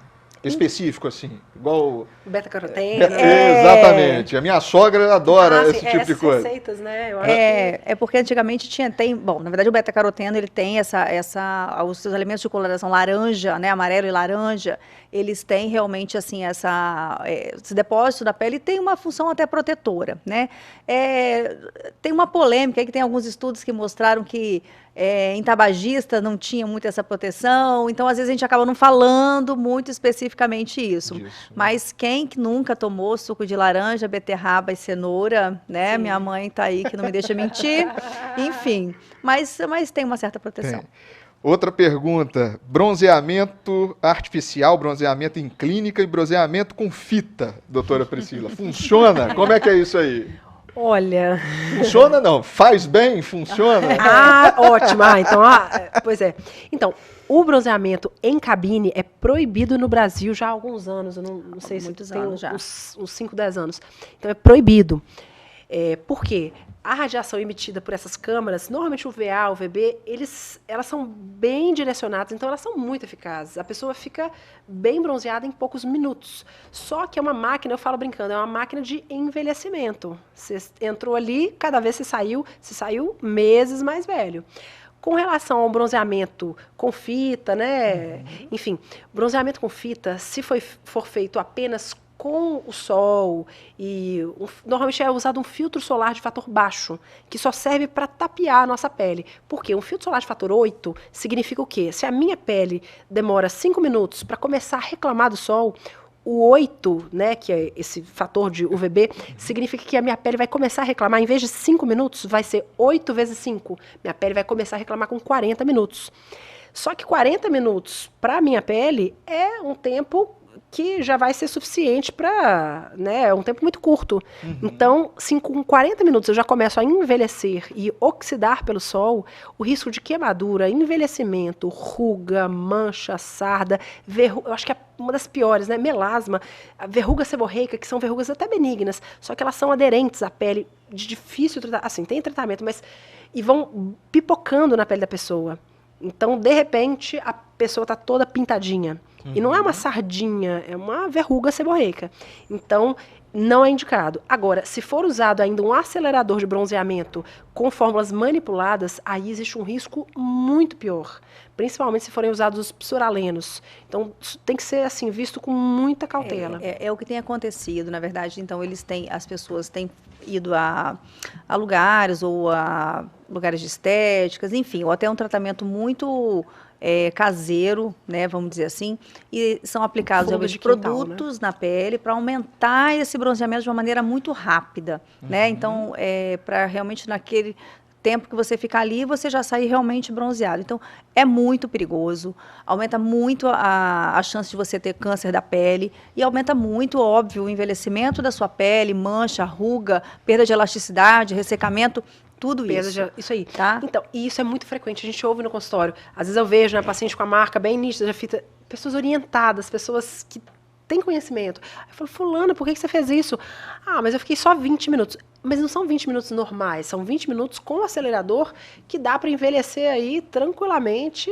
Específico, assim, igual... Beta-caroteno. Exatamente. A minha sogra adora esse tipo de coisa. Receitas, né? Eu acho porque antigamente bom, na verdade o beta-caroteno, ele tem os seus alimentos de coloração laranja, né, amarelo e laranja, eles têm realmente, assim, esse depósito da pele e tem uma função até protetora, né? Tem uma polêmica aí que tem alguns estudos que mostraram que em tabagista não tinha muito essa proteção, então às vezes a gente acaba não falando muito especificamente isso. Mas quem que nunca tomou suco de laranja, beterraba e cenoura, né? Sim. Minha mãe está aí que não me deixa mentir. Enfim, mas tem uma certa proteção. Outra pergunta, bronzeamento artificial, bronzeamento em clínica e bronzeamento com fita, doutora Priscila, funciona? Como é que é isso aí? Olha... Funciona não? Faz bem? Funciona? Ótimo. Então, pois é. Então, o bronzeamento em cabine é proibido no Brasil já há alguns anos, eu não sei se tem uns 5, 10 anos. Então, é proibido. Por quê? A radiação emitida por essas câmaras, normalmente o VA, o VB, elas são bem direcionadas, então elas são muito eficazes. A pessoa fica bem bronzeada em poucos minutos. Só que é uma máquina, eu falo brincando, é uma máquina de envelhecimento. Você entrou ali, cada vez você saiu meses mais velho. Com relação ao bronzeamento com fita, né? Enfim, bronzeamento com fita, se for feito apenas com o sol normalmente é usado um filtro solar de fator baixo, que só serve para tapear a nossa pele. Por quê? Um filtro solar de fator 8 significa o quê? Se a minha pele demora 5 minutos para começar a reclamar do sol, o 8, né, que é esse fator de UVB, significa que a minha pele vai começar a reclamar, em vez de 5 minutos, vai ser 8 vezes 5. Minha pele vai começar a reclamar com 40 minutos. Só que 40 minutos para a minha pele é um tempo que já vai ser suficiente para, né, é um tempo muito curto. Então, se com 40 minutos eu já começo a envelhecer e oxidar pelo sol, o risco de queimadura, envelhecimento, ruga, mancha, sarda, eu acho que é uma das piores, né, melasma, verruga seborreica, que são verrugas até benignas, só que elas são aderentes à pele, de difícil tratamento, assim, tem tratamento, mas e vão pipocando na pele da pessoa. Então, de repente, a pessoa está toda pintadinha. E não é uma sardinha, é uma verruga seborreica. Então, não é indicado. Agora, se for usado ainda um acelerador de bronzeamento com fórmulas manipuladas, aí existe um risco muito pior. Principalmente se forem usados os psorialenos. Então, tem que ser assim, visto com muita cautela. É o que tem acontecido, na verdade. Então, as pessoas têm ido a lugares ou a lugares de estéticas, enfim, ou até um tratamento muito caseiro, né, vamos dizer assim, e são aplicados produtos, né, na pele para aumentar esse bronzeamento de uma maneira muito rápida, né? Então, para realmente naquele tempo que você ficar ali, você já sair realmente bronzeado. Então, é muito perigoso, aumenta muito a chance de você ter câncer da pele e aumenta muito, óbvio, o envelhecimento da sua pele, mancha, ruga, perda de elasticidade, ressecamento, tudo isso. Isso aí. Tá? Então, e isso é muito frequente, a gente ouve no consultório. Às vezes eu vejo, né, paciente com a marca bem nítida, já fita, pessoas orientadas, pessoas que têm conhecimento. Eu falo, fulana, por que você fez isso? Ah, mas eu fiquei só 20 minutos. Mas não são 20 minutos normais, são 20 minutos com o acelerador que dá para envelhecer aí tranquilamente.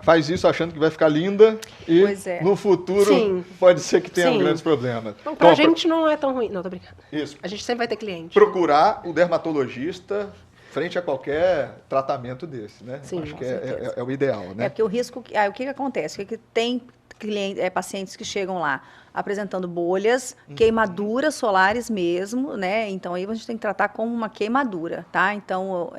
Faz isso achando que vai ficar linda e no futuro pode ser que tenha grandes problemas. Então, pra gente não é tão ruim. Não, tô brincando. Isso. A gente sempre vai ter cliente. Procurar o dermatologista frente a qualquer tratamento desse, né? Sim, acho que é o ideal, né? É porque o risco... o que acontece? Que tem pacientes que chegam lá apresentando bolhas, queimaduras solares mesmo, né? Então, aí a gente tem que tratar como uma queimadura, tá? Então,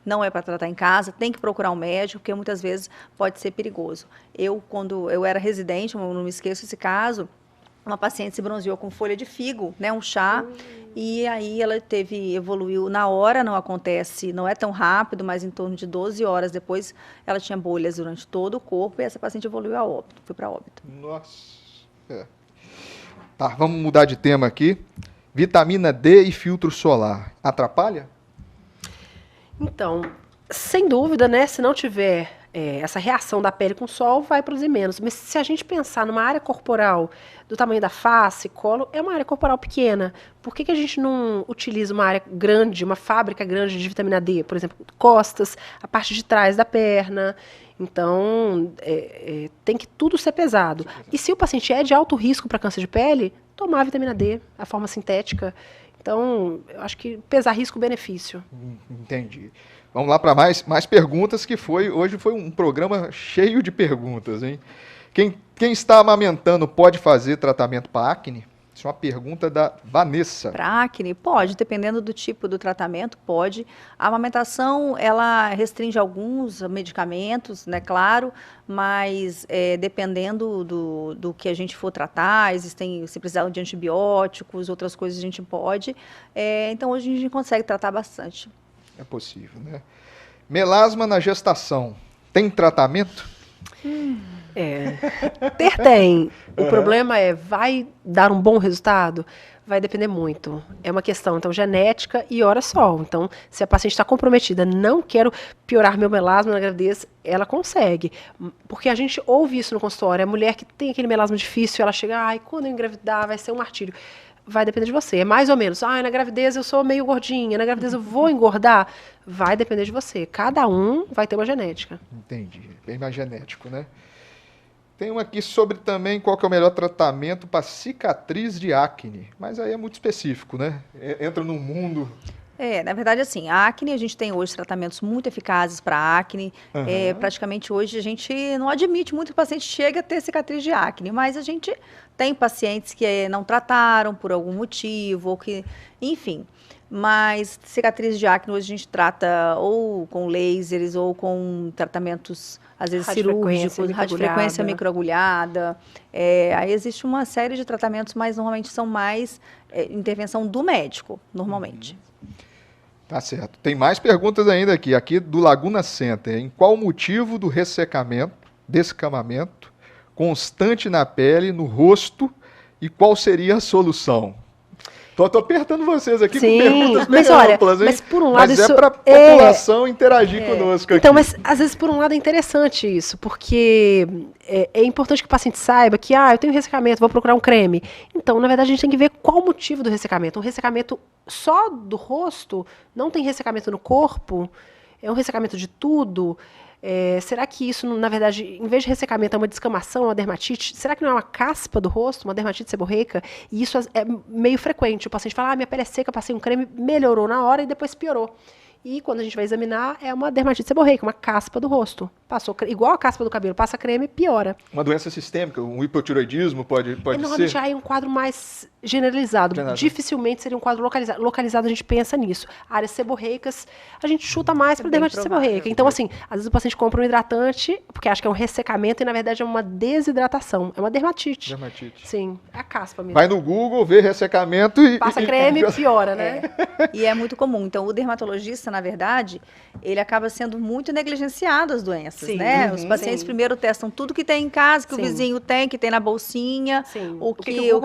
não é para tratar em casa, tem que procurar um médico, porque muitas vezes pode ser perigoso. Quando eu era residente, eu não me esqueço esse caso, uma paciente se bronzeou com folha de figo, né? Um chá, e aí ela evoluiu na hora, não acontece, não é tão rápido, mas em torno de 12 horas depois, ela tinha bolhas durante todo o corpo e essa paciente evoluiu a óbito, foi para óbito. Nossa, Tá, vamos mudar de tema aqui. Vitamina D e filtro solar, atrapalha? Então, sem dúvida, né? Se não tiver essa reação da pele com o sol, vai produzir menos. Mas se a gente pensar numa área corporal do tamanho da face, colo, é uma área corporal pequena. Por que a gente não utiliza uma área grande, uma fábrica grande de vitamina D? Por exemplo, costas, a parte de trás da perna. Então, tem que tudo ser pesado. E se o paciente é de alto risco para câncer de pele, tomar a vitamina D, a forma sintética. Então, eu acho que pesar risco-benefício. Entendi. Vamos lá para mais perguntas, que hoje foi um programa cheio de perguntas, hein? Quem está amamentando pode fazer tratamento para acne? Isso é uma pergunta da Vanessa. Para acne, pode, dependendo do tipo do tratamento, pode. A amamentação, ela restringe alguns medicamentos, né, claro, mas dependendo do que a gente for tratar, se precisar de antibióticos, outras coisas a gente pode. Então, hoje a gente consegue tratar bastante. É possível, né? Melasma na gestação, tem tratamento? Tem. O problema vai dar um bom resultado? Vai depender muito. É uma questão, então, genética e hora sol. Então, se a paciente está comprometida, não quero piorar meu melasma na gravidez, ela consegue. Porque a gente ouve isso no consultório. A mulher que tem aquele melasma difícil, ela chega, quando eu engravidar vai ser um martírio. Vai depender de você. É mais ou menos, na gravidez eu sou meio gordinha, na gravidez eu vou engordar. Vai depender de você. Cada um vai ter uma genética. Entendi. Bem mais genético, né? Tem um aqui sobre também qual que é o melhor tratamento para cicatriz de acne. Mas aí é muito específico, né? Entra num mundo... Na verdade, assim, a acne, a gente tem hoje tratamentos muito eficazes para acne. Praticamente hoje a gente não admite muito que o paciente chegue a ter cicatriz de acne, mas a gente tem pacientes que não trataram por algum motivo, ou que, enfim. Mas cicatriz de acne hoje a gente trata ou com lasers ou com tratamentos, às vezes, cirúrgicos, radiofrequência microagulhada. Aí existe uma série de tratamentos, mas normalmente são mais intervenção do médico, normalmente. Tá certo. Tem mais perguntas ainda aqui do Laguna Center. Em qual motivo do descamamento constante na pele, no rosto, e qual seria a solução? Tô apertando vocês aqui com perguntas bem amplas, hein? Mas por um lado isso para a população interagir conosco aqui. Então, mas às vezes por um lado é interessante isso, porque é importante que o paciente saiba que, eu tenho ressecamento, vou procurar um creme. Então, na verdade, a gente tem que ver qual o motivo do ressecamento. Um ressecamento só do rosto, não tem ressecamento no corpo, é um ressecamento de tudo. Será que isso, na verdade, em vez de ressecamento, é uma descamação, uma dermatite? Será que não é uma caspa do rosto, uma dermatite seborreica? E isso é meio frequente. O paciente fala, minha pele é seca, passei um creme, melhorou na hora e depois piorou. E quando a gente vai examinar, é uma dermatite seborreica, uma caspa do rosto. Passou igual a caspa do cabelo, passa creme, piora. Uma doença sistêmica, um hipotiroidismo pode normalmente ser? Aí é um quadro mais generalizado. Dificilmente seria um quadro localizado. Localizado a gente pensa nisso. Áreas seborreicas, a gente chuta mais para dermatite seborreica. Então, assim, às vezes o paciente compra um hidratante, porque acha que é um ressecamento e, na verdade, é uma desidratação. É uma dermatite. Dermatite. Sim, é a caspa mesmo. Vai no Google, vê ressecamento e... Passa creme e piora, né? E é muito comum. Então, o dermatologista, na verdade, ele acaba sendo muito negligenciado as doenças, né? Os pacientes primeiro testam tudo que tem em casa, que o vizinho tem, que tem na bolsinha, o que o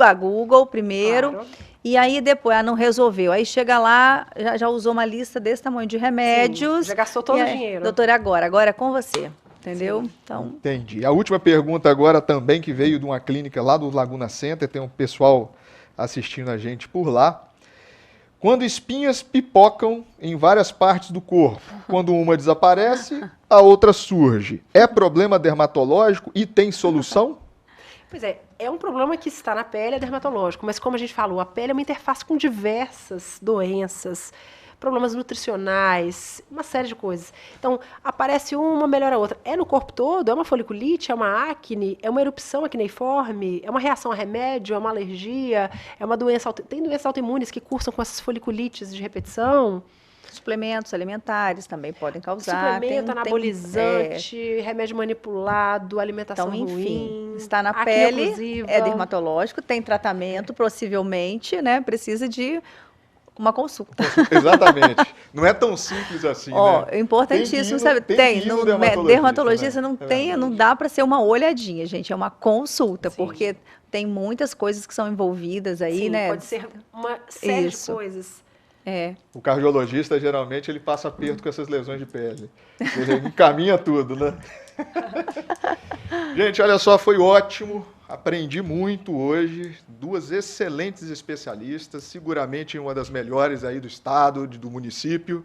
Google primeiro. Claro. E aí depois, não resolveu. Aí chega lá, já usou uma lista desse tamanho de remédios. Já gastou todo o dinheiro. Doutora, agora é com você. Entendeu? Então... Entendi. A última pergunta agora também, que veio de uma clínica lá do Laguna Center, tem um pessoal assistindo a gente por lá. Quando espinhas pipocam em várias partes do corpo, quando uma desaparece, a outra surge. É problema dermatológico e tem solução? Pois é um problema que está na pele, é dermatológico, mas como a gente falou, a pele é uma interface com diversas doenças, problemas nutricionais, uma série de coisas. Então, aparece uma, melhora a outra. É no corpo todo? É uma foliculite? É uma acne? É uma erupção acneiforme? É uma reação a remédio? É uma alergia? É uma doença... Tem doenças autoimunes que cursam com essas foliculites de repetição? Suplementos alimentares também podem causar. Suplemento, anabolizante, remédio manipulado, alimentação então, enfim, ruim. Está na pele, oclusiva. É dermatológico, tem tratamento, possivelmente, né? Precisa de uma consulta. Exatamente. Não é tão simples assim, né? É importantíssimo, sabe? No dermatologista, né? Não dá para ser uma olhadinha, gente. É uma consulta, porque tem muitas coisas que são envolvidas aí, né? Pode ser uma série de coisas. O cardiologista, geralmente, ele passa aperto com essas lesões de pele. Ele encaminha tudo, né? Gente, olha só, foi ótimo. Aprendi muito hoje. 2 excelentes especialistas, seguramente uma das melhores aí do estado, do município.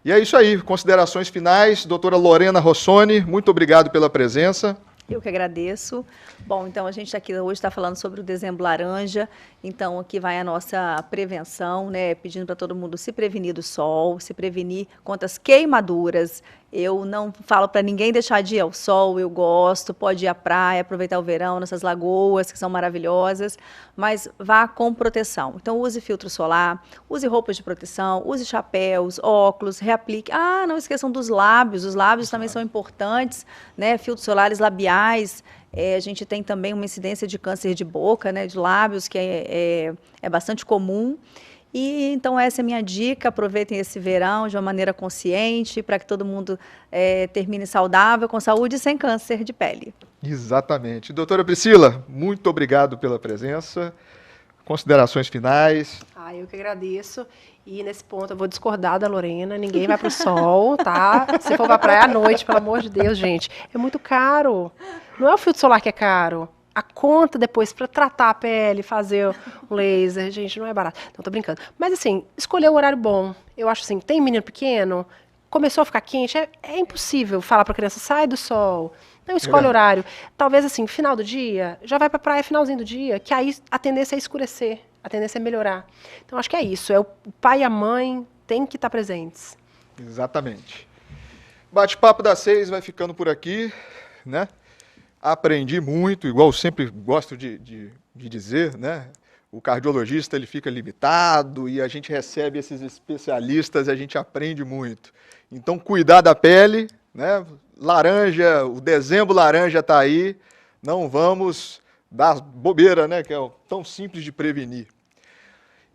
E é isso aí. Considerações finais. Doutora Lorena Rossoni, muito obrigado pela presença. Eu que agradeço. Bom, então a gente aqui hoje está falando sobre o Dezembro Laranja, então aqui vai a nossa prevenção, né, pedindo para todo mundo se prevenir do sol, se prevenir contra as queimaduras, Eu não falo para ninguém deixar de ir ao sol, eu gosto, pode ir à praia, aproveitar o verão nessas lagoas que são maravilhosas, mas vá com proteção. Então use filtro solar, use roupas de proteção, use chapéus, óculos, reaplique. Ah, não esqueçam dos lábios, os lábios também são importantes, né? Filtros solares labiais. A gente tem também uma incidência de câncer de boca, né, de lábios, que é bastante comum. E então essa é a minha dica, aproveitem esse verão de uma maneira consciente, para que todo mundo termine saudável, com saúde e sem câncer de pele. Exatamente. Doutora Priscila, muito obrigado pela presença. Considerações finais. Eu que agradeço. E nesse ponto eu vou discordar da Lorena, ninguém vai para o sol, tá? Se for para a praia à noite, pelo amor de Deus, gente, é muito caro. Não é o filtro solar que é caro. A conta depois para tratar a pele, fazer um laser, gente, não é barato. Não, tô brincando. Mas assim, escolher o horário bom. Eu acho assim, tem menino pequeno, começou a ficar quente, é impossível falar para a criança, sai do sol. Não escolhe horário. Talvez assim, final do dia, já vai para a praia finalzinho do dia, que aí a tendência é escurecer, a tendência é melhorar. Então acho que é isso, o pai e a mãe têm que estar presentes. Exatamente. Bate-papo das 6 vai ficando por aqui, né? Aprendi muito, igual eu sempre gosto de dizer, né? O cardiologista ele fica limitado e a gente recebe esses especialistas e a gente aprende muito. Então, cuidar da pele, né? Laranja, o dezembro laranja está aí, não vamos dar bobeira, né? Que é tão simples de prevenir.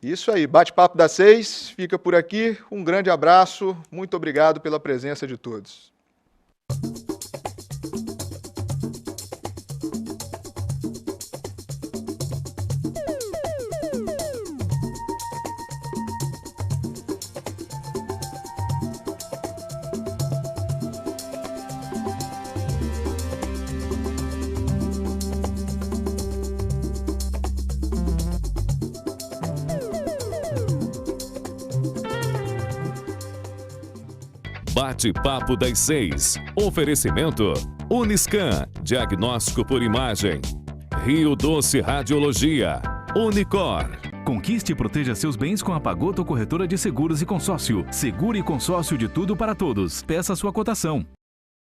Isso aí, bate-papo das 6, fica por aqui. Um grande abraço, muito obrigado pela presença de todos. Bate-papo das 6. Oferecimento Uniscan, diagnóstico por imagem. Rio Doce Radiologia. Unicor. Conquiste e proteja seus bens com a Pagoto Corretora de Seguros e Consórcio. Seguro e consórcio de tudo para todos. Peça sua cotação.